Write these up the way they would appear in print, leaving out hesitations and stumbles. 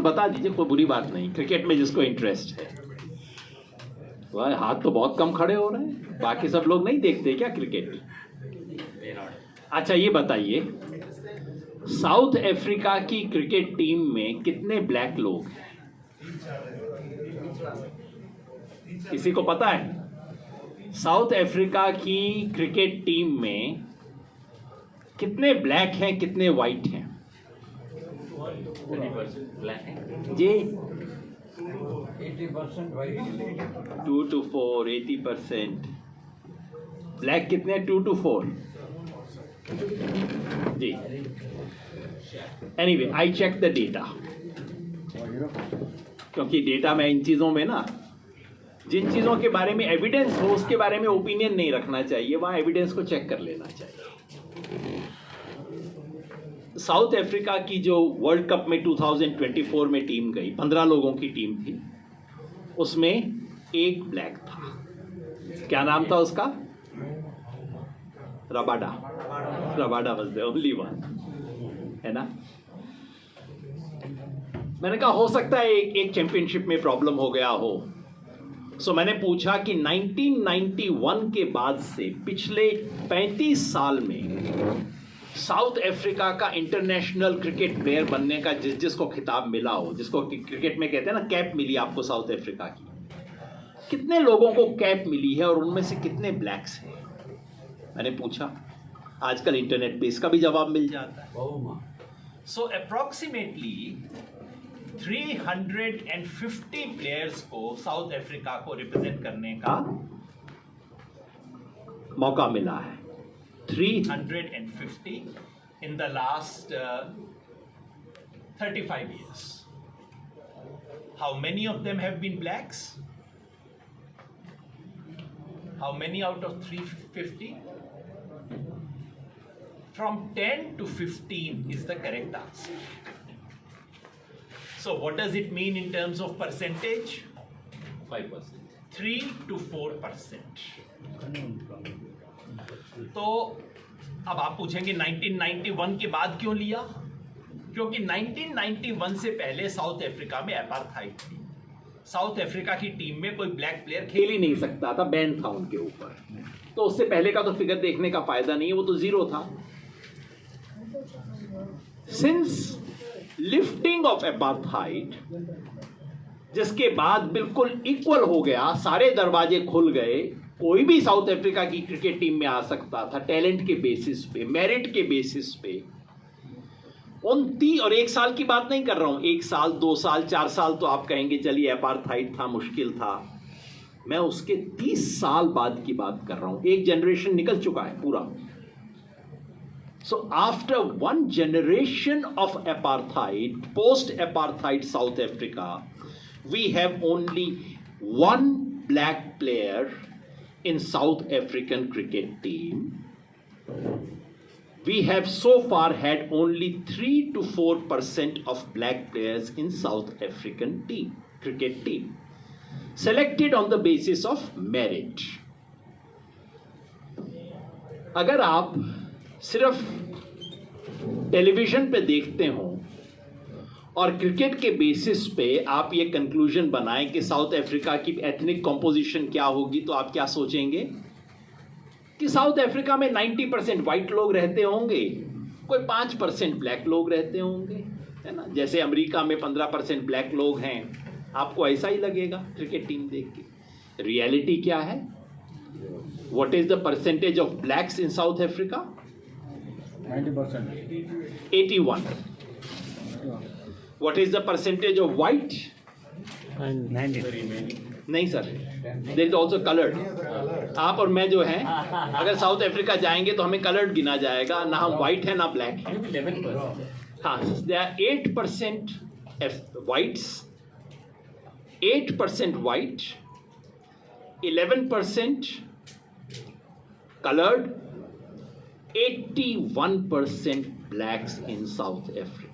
बता दीजिए, कोई बुरी बात नहीं, क्रिकेट में जिसको इंटरेस्ट है। वह हाथ तो बहुत कम खड़े हो रहे हैं, बाकी सब लोग नहीं देखते क्या क्रिकेट? अच्छा ये बताइए, साउथ अफ्रीका की क्रिकेट टीम में कितने ब्लैक लोग हैं? किसी को पता है? साउथ अफ्रीका की क्रिकेट टीम में कितने ब्लैक हैं, कितने वाइट हैं? 30% जी 80% वाइट। 2 to 4, 80%। ब्लैक कितने? 2 to 4 जी। Anyway, I check the data, क्योंकि डेटा में इन चीज़ों में ना, जिन चीज़ों के बारे में एविडेंस हो उसके बारे में ओपिनियन नहीं रखना चाहिए, वहाँ एविडेंस को चेक कर लेना चाहिए। साउथ अफ्रीका की जो वर्ल्ड कप में 2024 में टीम गई, 15 लोगों की टीम थी, उसमें एक ब्लैक था। क्या नाम था उसका? Rabada. Rabada was the only one, है ना? मैंने कहा हो सकता है एक चैंपियनशिप में प्रॉब्लम हो गया हो। सो मैंने पूछा कि 1991 के बाद से पिछले 35 साल में साउथ अफ्रीका का इंटरनेशनल क्रिकेट प्लेयर बनने का जिसको खिताब मिला हो, जिसको क्रिकेट में कहते हैं ना कैप मिली आपको साउथ अफ्रीका की, कितने लोगों को कैप मिली है और उनमें से कितने ब्लैक्स हैं? मैंने पूछा। आजकल इंटरनेट पे इसका भी जवाब मिल जाता है। सो अप्रोक्सीमेटली 350 प्लेयर्स को साउथ अफ्रीका को रिप्रेजेंट करने का मौका मिला है। 350 in the last 35 years. How many of them have been blacks? How many out of 350? From 10 to 15 is the correct answer. So what does it mean in terms of percentage? 5%. 3 to 4%. तो अब आप पूछेंगे 1991 के बाद क्यों लिया? क्योंकि 1991 से पहले साउथ अफ्रीका में अपार्थाइड थी। साउथ अफ्रीका की टीम में कोई ब्लैक प्लेयर खेल ही नहीं सकता था, बैन था उनके ऊपर। तो उससे पहले का तो फिगर देखने का फायदा नहीं है, वो तो जीरो था। सिंस लिफ्टिंग ऑफ अपार्थाइड, जिसके बाद बिल्कुल इक्वल हो गया, सारे दरवाजे खुल गए, कोई भी साउथ अफ्रीका की क्रिकेट टीम में आ सकता था, टैलेंट के बेसिस पे, मेरिट के बेसिस पे। और 1 साल की बात नहीं कर रहा हूं, 1 साल 2 साल 4 साल तो आप कहेंगे चलिए अपार्थाइड था, मुश्किल था। मैं उसके 30 साल बाद की बात कर रहा हूं। एक जनरेशन निकल चुका है पूरा। So after 1 generation of apartheid, post apartheid South Africa, we have only 1 black player in South African cricket team. We have so far had only 3 to 4% of black players in South African cricket team, selected on the basis of merit. अगर आप सिर्फ television पे देखते हो और cricket के basis पे आप ये कंक्लूजन बनाएं कि साउथ अफ्रीका की एथनिक कॉम्पोजिशन क्या होगी, तो आप क्या सोचेंगे कि साउथ अफ्रीका में 90% वाइट लोग रहते होंगे, कोई 5% ब्लैक लोग रहते होंगे, है ना? जैसे अमेरिका में 15% ब्लैक लोग हैं, आपको ऐसा ही लगेगा क्रिकेट टीम देख के। रियलिटी क्या है? What is the percentage of blacks in south Africa? 90%. 81. What is the percentage of white? 90. नहीं sir, there is also coloured. आप और मैं जो हैं, अगर साउथ अफ्रीका जाएंगे तो हमें कलर्ड गिना जाएगा, ना हम वाइट है ना ब्लैक है। 11%. हाँ, they are 8% whites, 8% white, 11% colored, 81% blacks in South Africa.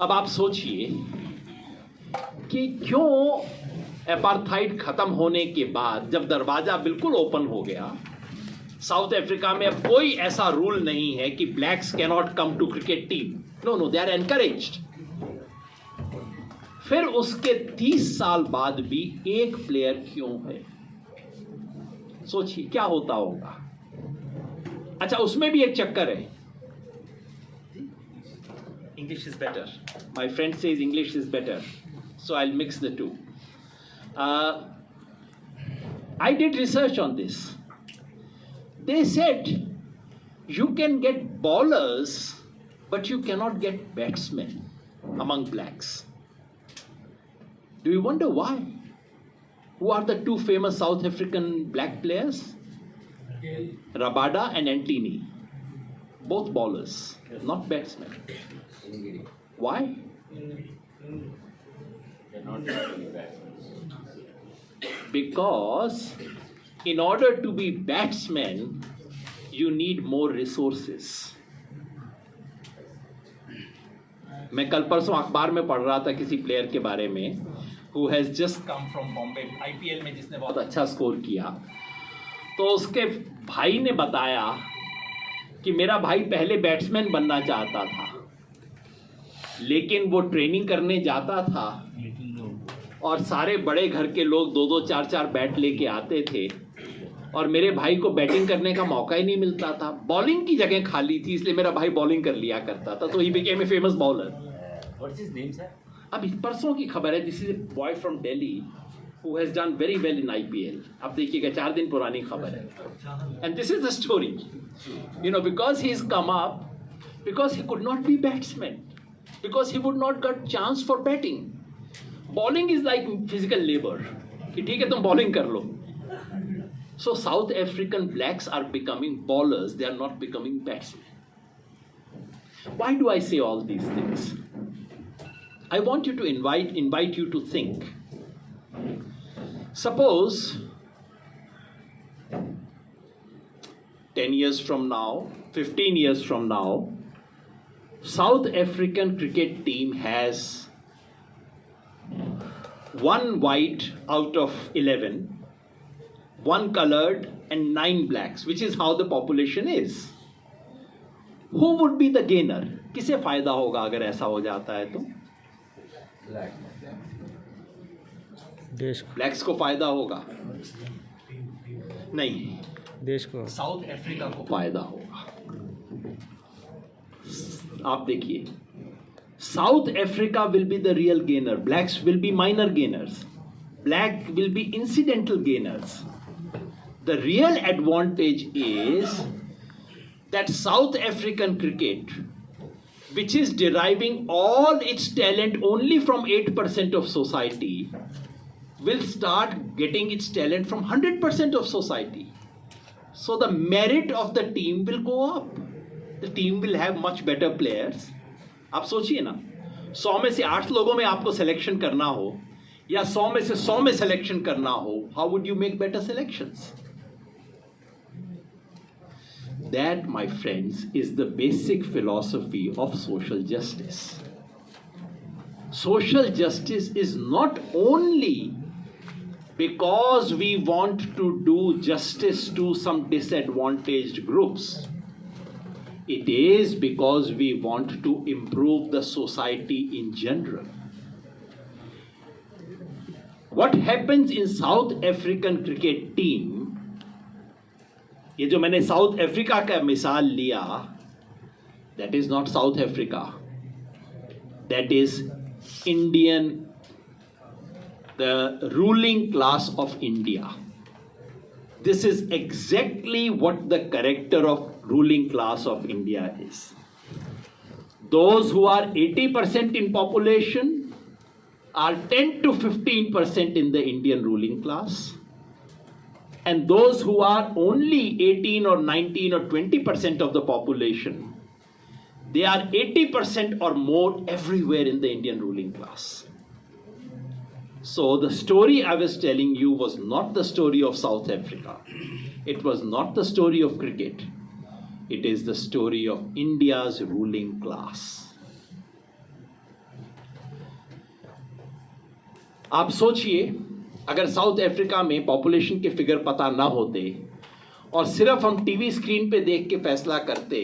अब आप सोचिए कि क्यों अपार्थाइड खत्म होने के बाद, जब दरवाजा बिल्कुल ओपन हो गया, साउथ अफ्रीका में अब कोई ऐसा रूल नहीं है कि blacks can not come to cricket team. No no, they are encouraged. फिर उसके 30 साल बाद भी एक प्लेयर क्यों है? सोचिए क्या होता होगा. अच्छा, उसमें भी एक चक्कर है. English is better. My friend says English is better, so I'll mix the two. I did research on this. They said you can get bowlers, but you cannot get batsmen among blacks. Do you wonder why? Who are the two famous South African black players? Rabada and Antony. Both bowlers, not batsmen. Why? They're not really bad. Because in order to be batsmen, you need more resources. मैं कल परसों अखबार में पढ़ रहा था किसी player के बारे में who has just come from Bombay IPL में, जिसने बहुत अच्छा स्कोर किया. तो उसके भाई ने बताया कि मेरा भाई पहले बैट्समैन बनना चाहता था, लेकिन वो ट्रेनिंग करने जाता था और सारे बड़े घर के लोग 2-2 4-4 बैट लेके आते थे और मेरे भाई को बैटिंग करने का मौका ही नहीं मिलता था. बॉलिंग की जगह खाली थी, इसलिए मेरा भाई बॉलिंग कर लिया करता था. तो he became a famous bowler. What's his name, sir? अभी परसों की खबर है. This is a boy from Delhi who has done very well in IPL. अब देखिएगा, 4 दिन पुरानी खबर है. And this is the story. You know, because he's come up, because he could not be batsman, because he would not got chance for batting. Bowling is like physical labor. कि ठीक है तुम bowling कर लो. So South African blacks are becoming bowlers. They are not becoming batsmen. Why do I say all these things? I want you to invite you to think. Suppose 10 years from now, 15 years from now, South African cricket team has 1 white out of 11, 1 colored and 9 blacks, which is how the population is. Who would be the gainer? किसे फायदा होगा अगर ऐसा हो जाता है तो? देश को. ब्लैक्स को फायदा होगा? नहीं, देश को. साउथ अफ्रीका को फायदा होगा. आप देखिए, south Africa will be the real gainer, blacks will be minor gainers, black will be incidental gainers. The real advantage is that south African cricket, which is deriving all its talent only from 8% of society, will start getting its talent from 100% of society. So the merit of the team will go up. The team will have much better players. आप सोचिए ना, 100 में से 8 लोगों में आपको selection करना हो या 100 में से 100 में सिलेक्शन करना हो, how would you make better selections? That, my friends, is the basic philosophy of social justice. Social justice is not only because we want to do justice to some disadvantaged groups. It is because we want to improve the society in general. What happens in South African cricket team, ये जो मैंने south Africa का मिसाल लिया, that is not South Africa, that is Indian, the ruling class of India. This is exactly what the character of ruling class of India is. Those who are 80% in population are 10 to 15% in the Indian ruling class. And those who are only 18 or 19 or 20% of the population, they are 80% or more everywhere in the Indian ruling class. So the story I was telling you was not the story of South Africa. It was not the story of cricket. It is the story of India's ruling class. आप सोचिए, अगर south Africa में population के figure पता ना होते और सिर्फ हम टीवी स्क्रीन पे देख के फैसला करते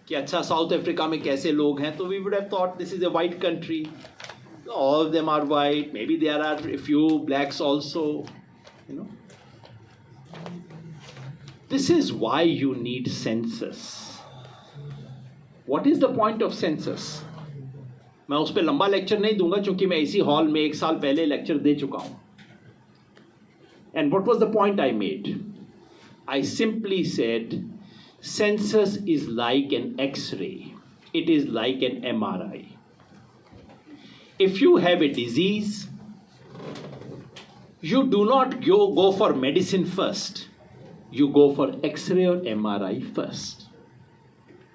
कि अच्छा साउथ अफ्रीका में कैसे लोग हैं, तो we would have thought this is a white country, all of them are white, maybe there are a few blacks also, you know. This is why you need census. What is the point of census? मैं उस पर लंबा lecture नहीं दूंगा क्योंकि मैं इसी hall में 1 साल पहले लेक्चर दे चुका हूं. And what was the point I made? I simply said census is like an X-ray. It is like an MRI. If you have a disease, you do not go for medicine first. You go for X-ray or MRI first.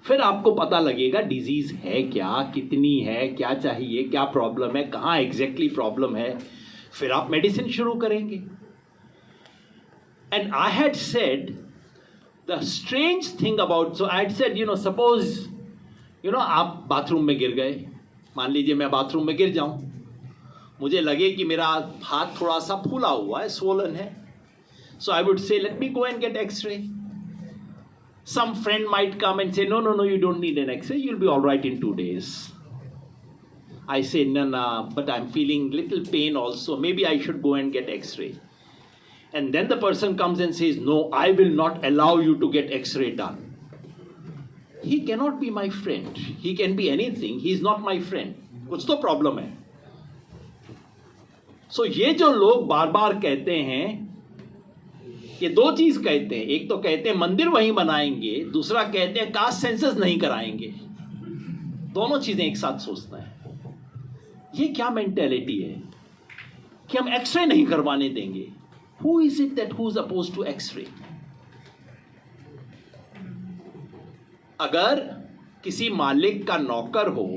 फिर आपको पता लगेगा disease है क्या, कितनी है, क्या चाहिए, क्या प्रॉब्लम है, कहाँ एग्जैक्टली प्रॉब्लम है, फिर आप मेडिसिन शुरू करेंगे. And I had said the strange thing about, so I had said, suppose, आप बाथरूम में गिर गए. मान लीजिए मैं बाथरूम में गिर जाऊं, मुझे लगे कि मेरा हाथ थोड़ा सा फूला हुआ है, swollen है. So I would say, let me go and get X-ray. Some friend might come and say, no, you don't need an X-ray. You'll be all right in 2 days. I say, no, but I'm feeling little pain also. Maybe I should go and get X-ray. And then the person comes and says, no, I will not allow you to get X-ray done. He cannot be my friend. He can be anything. He is not my friend. कुछ तो problem है. So ये जो लोग बार बार कहते हैं, ये 2 चीज कहते हैं. एक तो कहते हैं मंदिर वहीं बनाएंगे, दूसरा कहते हैं कास्ट सेंसस नहीं कराएंगे. दोनों चीजें एक साथ सोचता है. ये क्या मेंटेलिटी है कि हम एक्सरे नहीं करवाने देंगे? Who is it that who is opposed to X-ray? अगर किसी मालिक का नौकर हो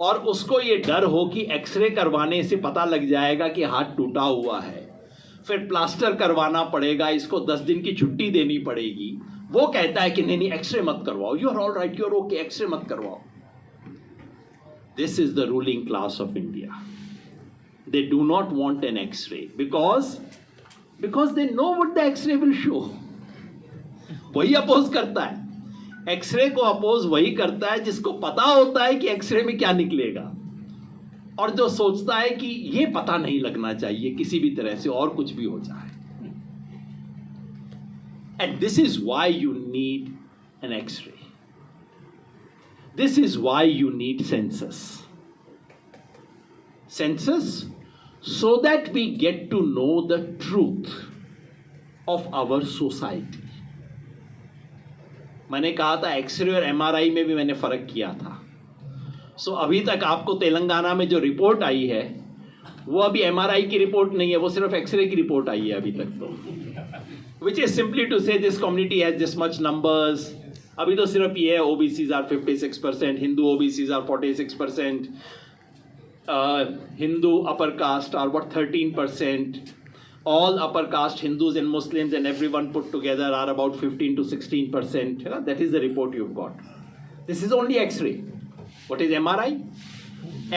और उसको ये डर हो कि एक्सरे करवाने से पता लग जाएगा कि हाथ टूटा हुआ है, फिर प्लास्टर करवाना पड़ेगा, इसको 10 दिन की छुट्टी देनी पड़ेगी, वो कहता है कि नहीं एक्सरे मत करवाओ, you are all right, you are okay, x-ray मत करवाओ. This is the ruling class of India. They do not want an X-ray because they know what the X-ray will show. वही अपोज करता है. X ray को oppose वही करता है जिसको पता होता है कि एक्सरे में क्या निकलेगा, और जो सोचता है कि ये पता नहीं लगना चाहिए किसी भी तरह से, और कुछ भी हो जाए. And this is why you need an X-ray. This is why you need census. Census so that we get to know the truth of our society. मैंने कहा था एक्सरे और एमआरआई में भी मैंने फर्क किया था. सो अभी तक आपको तेलंगाना में जो रिपोर्ट आई है वो अभी एमआरआई की रिपोर्ट नहीं है, वो सिर्फ एक्सरे की रिपोर्ट आई है अभी तक. तो which is simply to say this community has this much numbers. अभी तो सिर्फ ये है OBCs are 56%, Hindu OBCs are 46%, Hindu upper caste are 13%. All upper caste Hindus and Muslims and everyone put together are about 15 to 16%. That is the report you've got. This is only X-ray. What is MRI?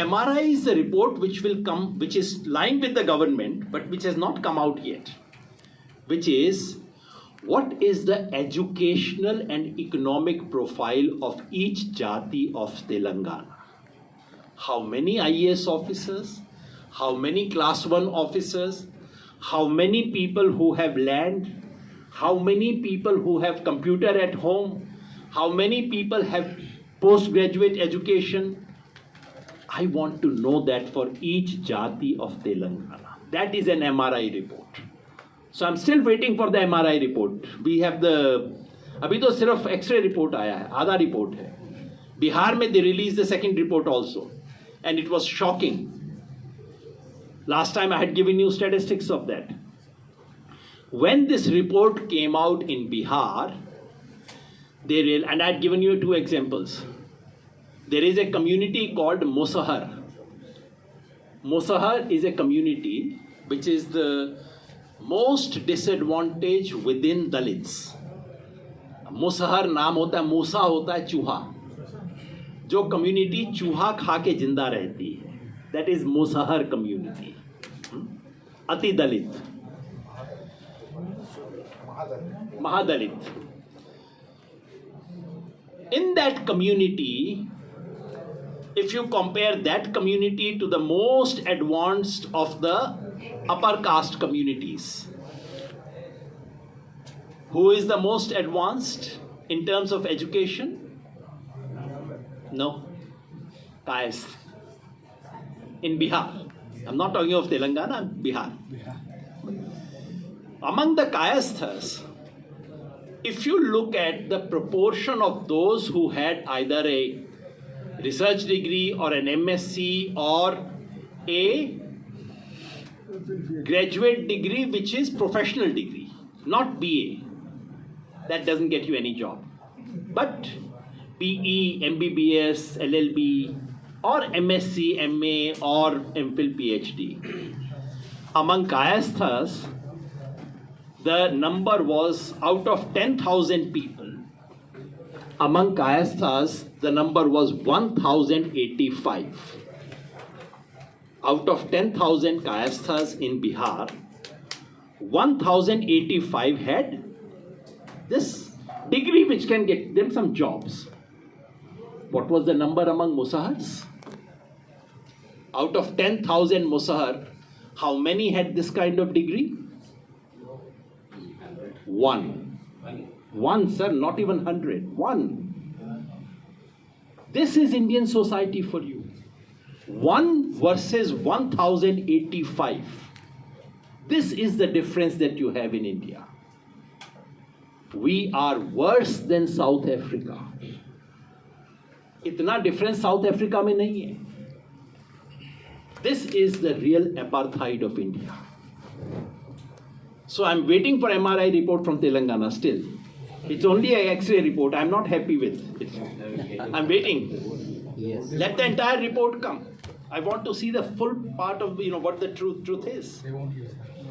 MRI is the report which will come, which is lying with the government, but which has not come out yet. Which is, what is the educational and economic profile of each jati of Telangana? How many IAS officers, how many class 1 officers, how many people who have land, how many people who have computer at home, how many people have postgraduate education. I want to know that for each jati of Telangana. That is an MRI report. So I'm still waiting for the MRI report. We have the, अभी तो सिर्फ X-ray report आया है, आधा report है. बिहार में they released the second report also. And it was shocking. Last time I had given you statistics of that. When this report came out in Bihar, and I had given you 2 examples. There is a community called Musahar. Musahar is a community which is the most disadvantaged within Dalits. Musahar नाम होता है, मूसा होता है चूहा. जो community चूहा खा के जिंदा रहती है, दैट इज मुसहर कम्युनिटी, अति दलित. Mahadalit. In that community, if you compare that community to the most advanced of the upper caste communities, who is the most advanced in terms of education? No. Kayasth. In Bihar. I'm not talking of Telangana, Bihar. Among the Kayasthas, if you look at the proportion of those who had either a research degree or an MSc or a graduate degree which is professional degree, not BA, that doesn't get you any job. But PE, MBBS, LLB or MSc, MA or MPhil, PhD. Among Kayasthas, the number was out of 10,000 people. Among Kayasthas, the number was 1,085. Out of 10,000 Kayasthas in Bihar, 1,085 had this degree which can get them some jobs. What was the number among Musahars? Out of 10,000 Musahar, how many had this kind of degree? One. One, sir, not even 100. One. This is Indian society for you. 1 versus 1,085. This is the difference that you have in India. We are worse than South Africa. इतना difference South Africa में नहीं है. This is the real apartheid of India. So I'm waiting for MRI report from Telangana still. It's only an X-ray report. I'm not happy with it. I'm waiting. Yes. Let the entire report come. I want to see the full part of what the truth is.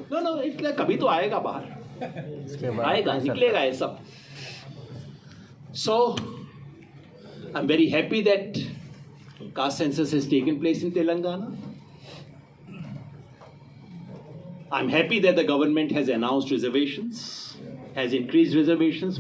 No, it's like कभी तो आएगा बाहर. आएगा, निकलेगा ये सब. So I'm very happy that caste census has taken place in Telangana. I'm happy that the government has announced reservations, has increased reservations.